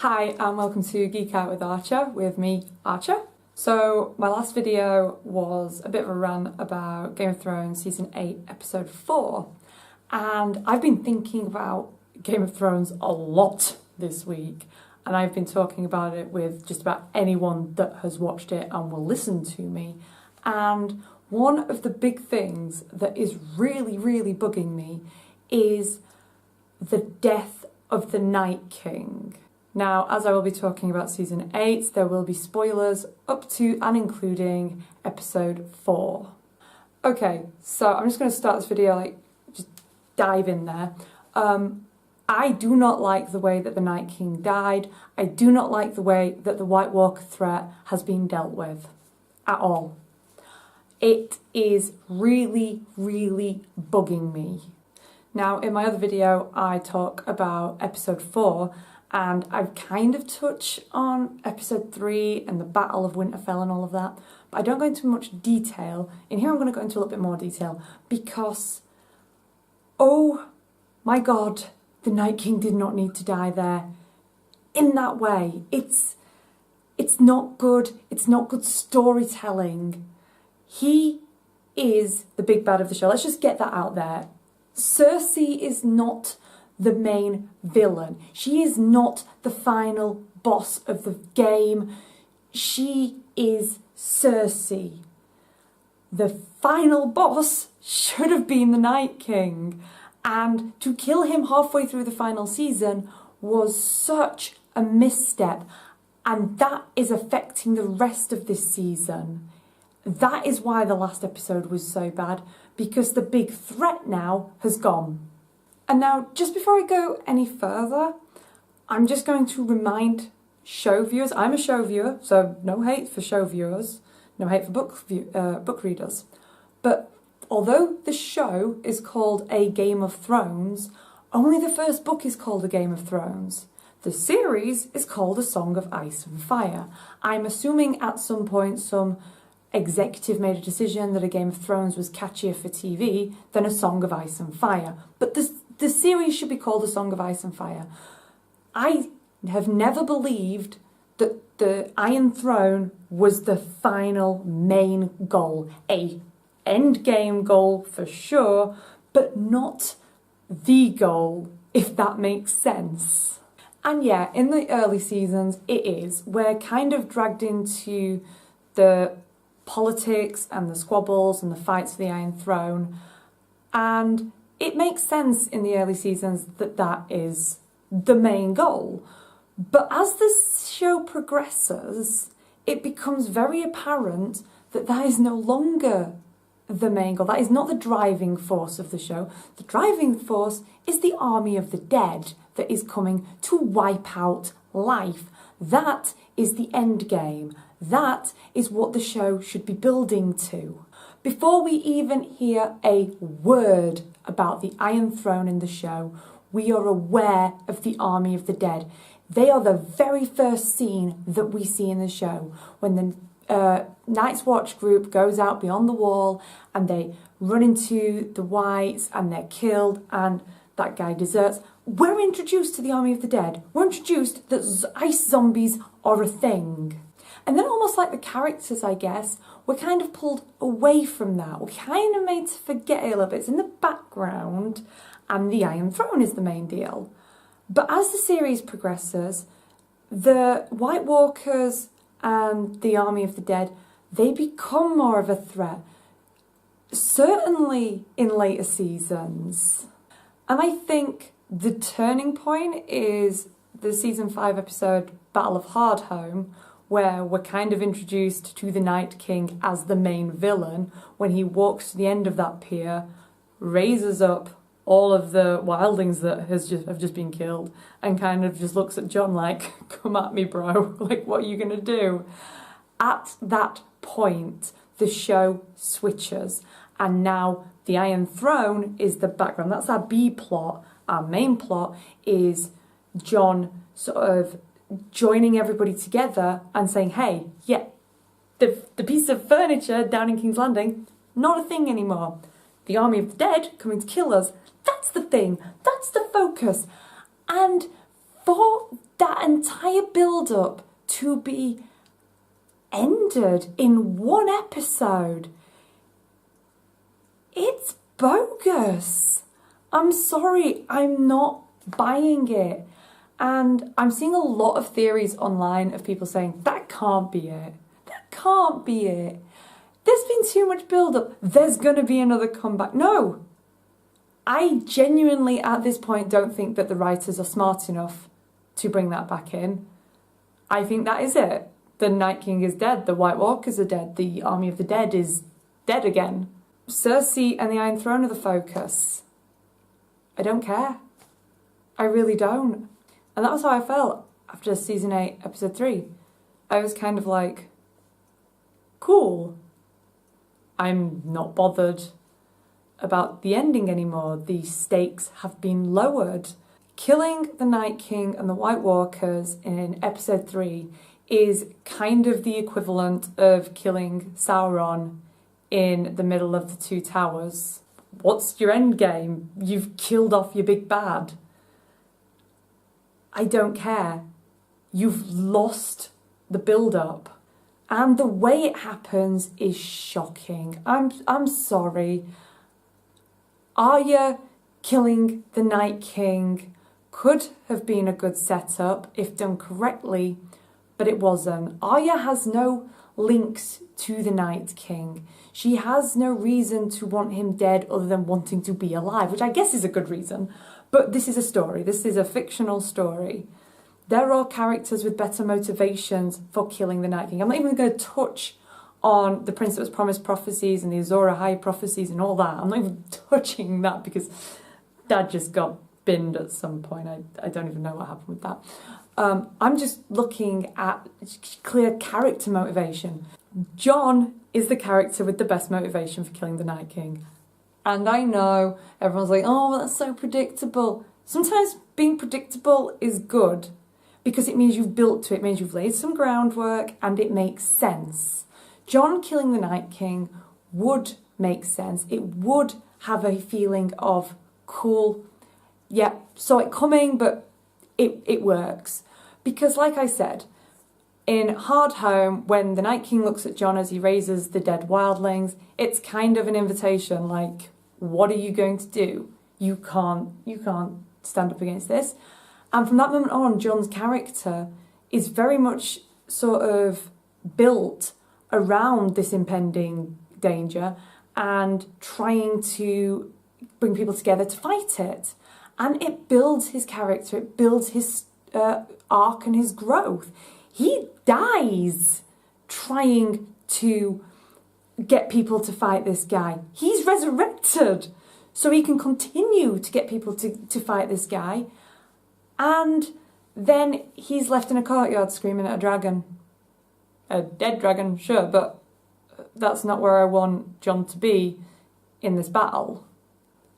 Hi and welcome to Geek Out with Archer, with me, Archer. So my last video was a bit of a rant about Game of Thrones Season 8 Episode 4, and I've been thinking about Game of Thrones a lot this week, and I've been talking about it with just about anyone that has watched it and will listen to me, and one of the big things that is really bugging me is the death of the Night King. Now, as I will be talking about Season 8, there will be spoilers up to and including Episode 4. Okay, so I'm just going to start this video, just dive in there. I do not like the way that the Night King died. I do not like the way that the White Walker threat has been dealt with. At all. It is really bugging me. Now, in my other video, I talk about Episode 4, and I've kind of touched on Episode 3 and the Battle of Winterfell and all of that, but I don't go into much detail. In here I'm going to go into a little bit more detail because, oh my god, the Night King did not need to die there in that way. It's not good. It's not good storytelling. He is the big bad of the show. Let's just get that out there. Cersei is not the main villain. She is not the final boss of the game. She is Cersei. The final boss should have been the Night King, and to kill him halfway through the final season was such a misstep, and that is affecting the rest of this season. That is why the last episode was so bad, because the big threat now has gone. And now, just before I go any further, I'm just going to remind show viewers, I'm a show viewer, so no hate for show viewers, no hate for book readers, but although the show is called A Game of Thrones, only the first book is called A Game of Thrones. The series is called A Song of Ice and Fire. I'm assuming at some point some executive made a decision that A Game of Thrones was catchier for TV than A Song of Ice and Fire. But the series should be called A Song of Ice and Fire. I have never believed that the Iron Throne was the final main goal. A end game goal for sure, but not the goal, if that makes sense. And yeah, in the early seasons it is. We're kind of dragged into the politics and the squabbles and the fights for the Iron Throne, and it makes sense in the early seasons that that is the main goal. But as the show progresses, it becomes very apparent that that is no longer the main goal. That is not the driving force of the show. The driving force is the army of the dead that is coming to wipe out life. That is the end game. That is what the show should be building to. Before we even hear a word about the Iron Throne in the show, we are aware of the army of the dead. They are the very first scene that we see in the show, when the Night's Watch group goes out beyond the wall and they run into the Whites and they're killed and that guy deserts. We're introduced to the army of the dead. We're introduced that ice zombies are a thing. And then, almost like the characters, I guess, we're kind of pulled away from that. We're kind of made to forget it a little bit. It's in the background, and the Iron Throne is the main deal. But as the series progresses, the White Walkers and the Army of the Dead, they become more of a threat. Certainly in later seasons. And I think the turning point is the Season 5 episode Battle of Hardhome, where we're kind of introduced to the Night King as the main villain when he walks to the end of that pier, raises up all of the wildlings that have just been killed, and kind of just looks at Jon like, come at me, bro, like, what are you gonna do? At that point, the show switches, and now the Iron Throne is the background. That's our B plot. Our main plot is Jon sort of joining everybody together and saying, hey, yeah, the piece of furniture down in King's Landing, not a thing anymore. The army of the dead coming to kill us, that's the thing, that's the focus. And for that entire build-up to be ended in one episode, it's bogus. I'm sorry, I'm not buying it. And I'm seeing a lot of theories online of people saying, that can't be it. That can't be it. There's been too much build-up. There's going to be another comeback. No. I genuinely, at this point, don't think that the writers are smart enough to bring that back in. I think that is it. The Night King is dead. The White Walkers are dead. The Army of the Dead is dead again. Cersei and the Iron Throne are the focus. I don't care. I really don't. And that was how I felt after season 8, episode 3. I was kind of like, cool. I'm not bothered about the ending anymore. The stakes have been lowered. Killing the Night King and the White Walkers in episode 3 is kind of the equivalent of killing Sauron in the middle of the Two Towers. What's your end game? You've killed off your big bad. I don't care. You've lost the build-up. And the way it happens is shocking. I'm sorry. Arya killing the Night King could have been a good setup if done correctly, but it wasn't. Arya has no links to the Night King. She has no reason to want him dead other than wanting to be alive, which I guess is a good reason. But this is a story. This is a fictional story. There are characters with better motivations for killing the Night King. I'm not even going to touch on the Prince That Was Promised prophecies and the Azor Ahai prophecies and all that. I'm not even touching that because that just got binned at some point. I don't even know what happened with that. I'm just looking at clear character motivation. Jon is the character with the best motivation for killing the Night King. And I know everyone's like, oh, that's so predictable. Sometimes being predictable is good because it means you've built to it, it means you've laid some groundwork and it makes sense. Jon killing the Night King would make sense. It would have a feeling of cool, yeah, saw it coming, but it works. Because like I said, in Hardhome, when the Night King looks at Jon as he raises the dead wildlings, it's kind of an invitation, like, what are you going to do? You can't stand up against this. And from that moment on, Jon's character is very much sort of built around this impending danger and trying to bring people together to fight it. And it builds his character, it builds his arc and his growth. He dies trying to get people to fight this guy. He's resurrected so he can continue to get people to fight this guy. And then he's left in a courtyard screaming at a dragon. A dead dragon, sure, but that's not where I want Jon to be in this battle.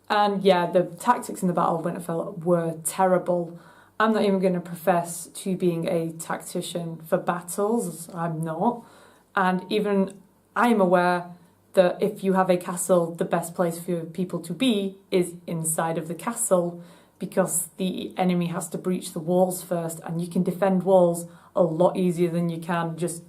And yeah, the tactics in the Battle of Winterfell were terrible. I'm not even going to profess to being a tactician for battles. I'm not. And even I'm aware that if you have a castle, the best place for people to be is inside of the castle because the enemy has to breach the walls first, and you can defend walls a lot easier than you can just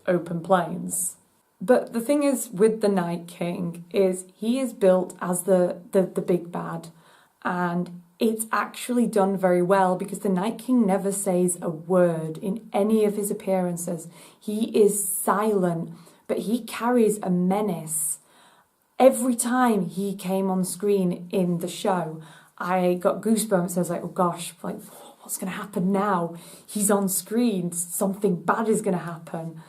open plains. But the thing is with the Night King is he is built as the big bad, and it's actually done very well because the Night King never says a word in any of his appearances. He is silent, but he carries a menace. Every time he came on screen in the show, I got goosebumps. I was like, oh gosh, like what's going to happen now? He's on screen, something bad is going to happen.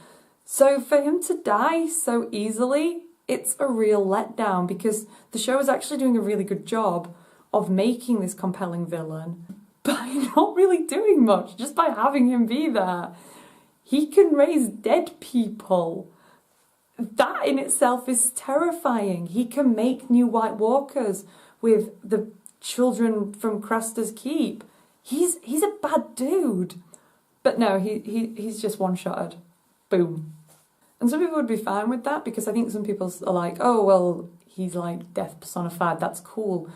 So for him to die so easily, it's a real letdown because the show is actually doing a really good job of making this compelling villain by not really doing much, just by having him be there. He can raise dead people. That in itself is terrifying. He can make new White Walkers with the children from Craster's Keep. He's a bad dude. But no, he's just one-shotted. Boom. And some people would be fine with that because I think some people are like, oh, well, he's like death personified, that's cool.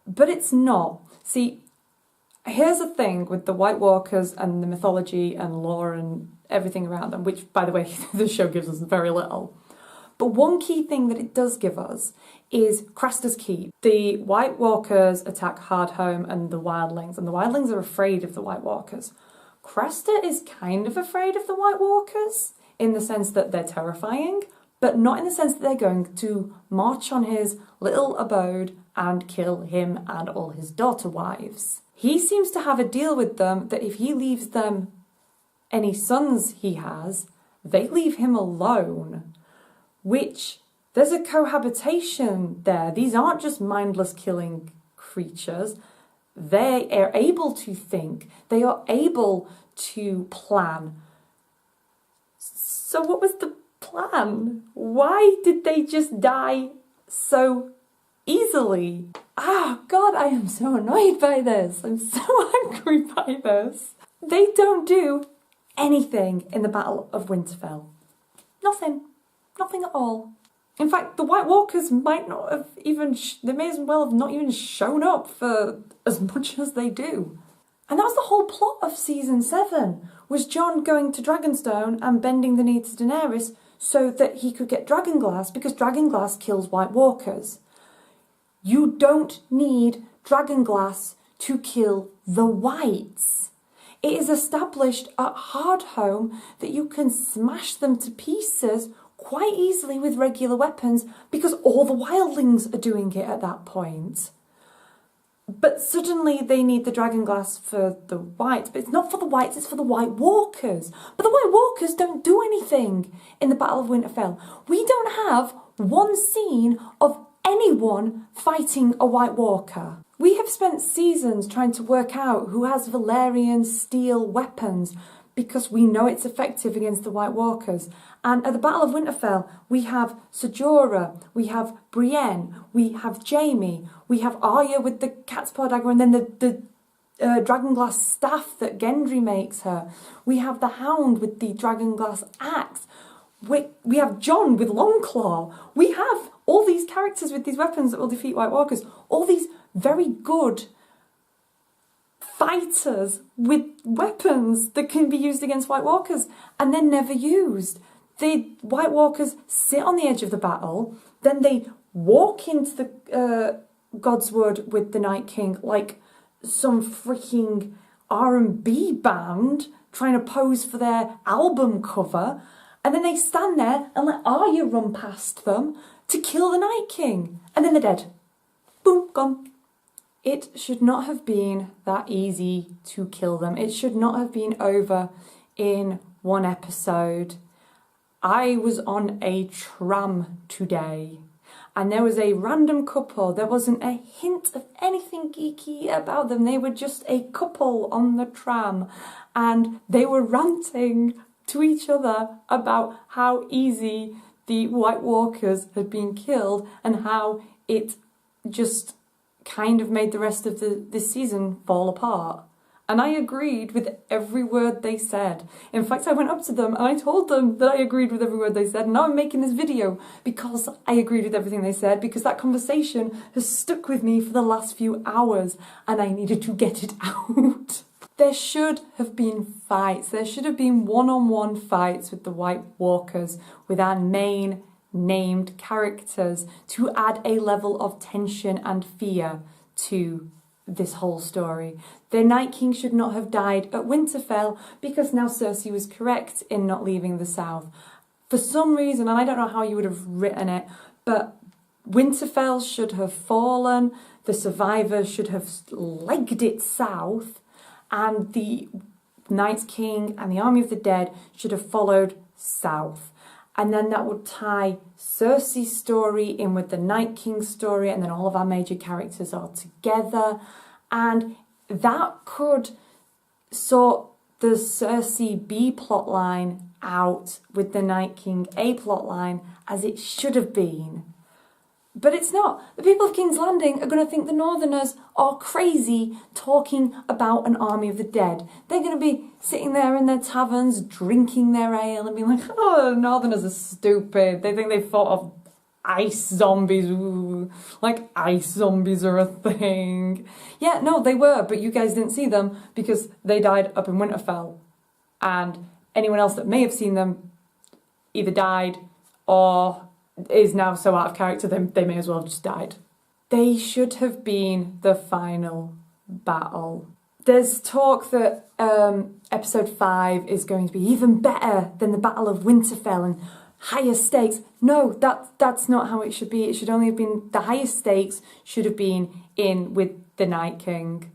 But it's not. See, Here's the thing with the White Walkers and the mythology and lore and everything around them, which, by the way, the show gives us very little. But one key thing that it does give us is Craster's Keep. The White Walkers attack Hardhome and the Wildlings are afraid of the White Walkers. Craster is kind of afraid of the White Walkers in the sense that they're terrifying, but not in the sense that they're going to march on his little abode and kill him and all his daughter wives. He seems to have a deal with them that if he leaves them any sons he has, they leave him alone. Which, there's a cohabitation there. These aren't just mindless killing creatures. They are able to think. They are able to plan. So what was the plan? Why did they just die so easily? God, I am so annoyed by this. I'm so angry by this. They don't do anything in the Battle of Winterfell. Nothing. Nothing at all. In fact, the White Walkers might not have even, they may as well have not even shown up for as much as they do. And that was the whole plot of season 7, was Jon going to Dragonstone and bending the knee to Daenerys so that he could get Dragonglass, because Dragonglass kills White Walkers. You don't need Dragonglass to kill the Whites. It is established at Hardhome that you can smash them to pieces quite easily with regular weapons because all the wildlings are doing it at that point. But suddenly they need the Dragonglass for the Whites, but it's not for the Whites, it's for the White Walkers. But the White Walkers don't do anything in the Battle of Winterfell. We don't have one scene of anyone fighting a White Walker. We have spent seasons trying to work out who has Valyrian steel weapons because we know it's effective against the White Walkers. And at the Battle of Winterfell, we have Ser Jorah, we have Brienne, we have Jaime, we have Arya with the cat's paw dagger, and then the Dragonglass staff that Gendry makes her. We have the Hound with the Dragonglass axe. We have Jon with Longclaw. We have all these characters with these weapons that will defeat White Walkers. All these very good fighters with weapons that can be used against White Walkers, and they're never used. The White Walkers sit on the edge of the battle, then they walk into the Godswood with the Night King like some freaking R&B band trying to pose for their album cover, and then they stand there and let Arya run past them to kill the Night King, and then they're dead. Boom, gone. It should not have been that easy to kill them. It should not have been over in one episode. I was on a tram today and there was a random couple. There wasn't a hint of anything geeky about them. They were just a couple on the tram and they were ranting to each other about how easy the White Walkers had been killed and how it just kind of made the rest of this season fall apart. And I agreed with every word they said. In fact, I went up to them and I told them that I agreed with every word they said. And now I'm making this video because I agreed with everything they said, because that conversation has stuck with me for the last few hours and I needed to get it out. There should have been fights. There should have been one-on-one fights with the White Walkers, with our main named characters, to add a level of tension and fear to this whole story. The Night King should not have died at Winterfell because now Cersei was correct in not leaving the South. For some reason, and I don't know how you would have written it, but Winterfell should have fallen, the survivors should have legged it south, and the Night King and the Army of the Dead should have followed south. And then that would tie Cersei's story in with the Night King's story, and then all of our major characters are together. And that could sort the Cersei B plotline out with the Night King A plotline as it should have been. But it's not. The people of King's Landing are going to think the Northerners are crazy talking about an army of the dead. They're going to be sitting there in their taverns, drinking their ale and being like, oh, the Northerners are stupid. They think they fought off ice zombies, ooh, like ice zombies are a thing. Yeah, no, they were, but you guys didn't see them because they died up in Winterfell. And anyone else that may have seen them either died or is now so out of character they may as well have just died. They should have been the final battle. There's talk that episode 5 is going to be even better than the Battle of Winterfell and higher stakes. No, that's not how it should be. It should only have been, the highest stakes should have been in with the Night King.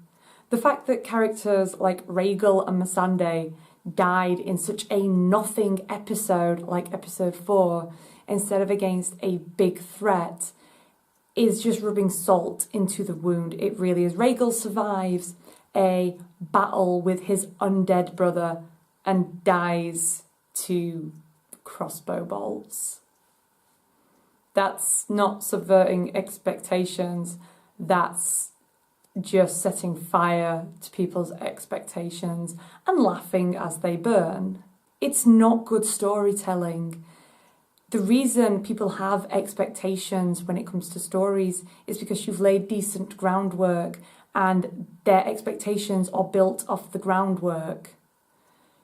The fact that characters like Rhaegal and Missandei died in such a nothing episode like episode 4 instead of against a big threat is just rubbing salt into the wound. It really is. Rhaegal survives a battle with his undead brother and dies to crossbow bolts. That's not subverting expectations, that's just setting fire to people's expectations and laughing as they burn. It's not good storytelling. The reason people have expectations when it comes to stories is because you've laid decent groundwork and their expectations are built off the groundwork.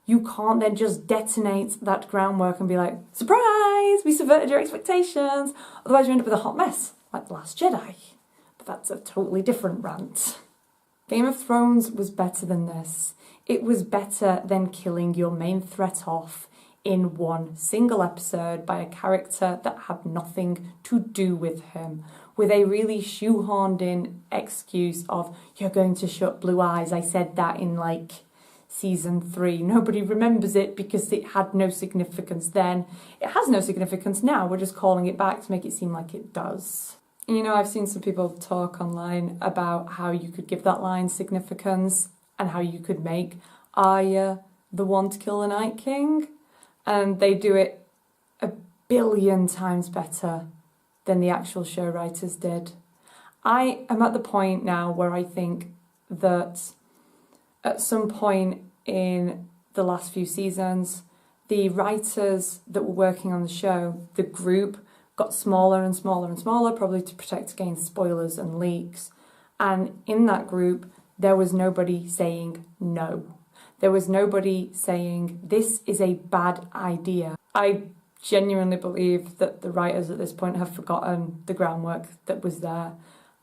You can't then just detonate that groundwork and be like, surprise, we subverted your expectations. Otherwise you end up with a hot mess, like The Last Jedi. But that's a totally different rant. Game of Thrones was better than this. It was better than killing your main threat off in one single episode by a character that had nothing to do with him, with a really shoehorned in excuse of, you're going to shut Blue Eyes. I said that in like season 3. Nobody remembers it because it had no significance then. It has no significance now. We're just calling it back to make it seem like it does. You know, I've seen some people talk online about how you could give that line significance and how you could make Arya the one to kill the Night King. And they do it a billion times better than the actual show writers did. I am at the point now where I think that at some point in the last few seasons, the writers that were working on the show, the group, got smaller and smaller and smaller, probably to protect against spoilers and leaks. And in that group, there was nobody saying no. There was nobody saying, this is a bad idea. I genuinely believe that the writers at this point have forgotten the groundwork that was there.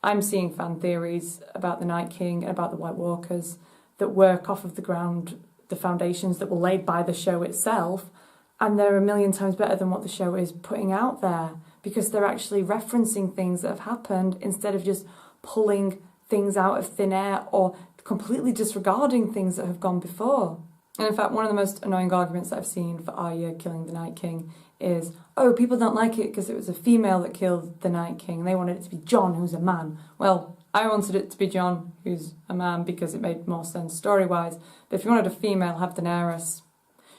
I'm seeing fan theories about the Night King and about the White Walkers that work off of the foundations that were laid by the show itself, and they're a million times better than what the show is putting out there because they're actually referencing things that have happened instead of just pulling things out of thin air or completely disregarding things that have gone before. And in fact, one of the most annoying arguments that I've seen for Arya killing the Night King is, oh, people don't like it because it was a female that killed the Night King. They wanted it to be Jon, who's a man. Well, I wanted it to be Jon, who's a man, because it made more sense story-wise. But if you wanted a female, have Daenerys.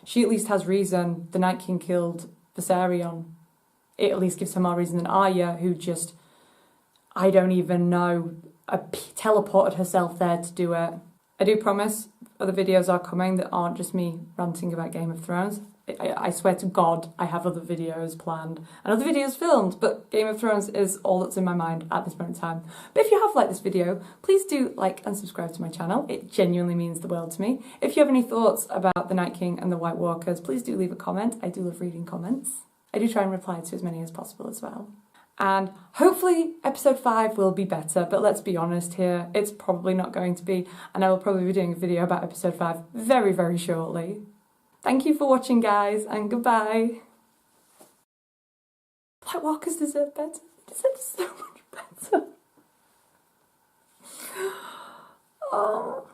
She at least has reason. The Night King killed Viserion. It at least gives her more reason than Arya, who just, I don't even know, teleported herself there to do it. I do promise other videos are coming that aren't just me ranting about Game of Thrones. I swear to God I have other videos planned and other videos filmed, but Game of Thrones is all that's in my mind at this moment in time. But if you have liked this video, please do like and subscribe to my channel. It genuinely means the world to me. If you have any thoughts about the Night King and the White Walkers, please do leave a comment. I do love reading comments. I do try and reply to as many as possible as well. And hopefully episode 5 will be better, but let's be honest here, it's probably not going to be, and I will probably be doing a video about episode 5 very, very shortly. Thank you for watching, guys, and goodbye. White Walkers deserve better. They deserve so much better. Oh.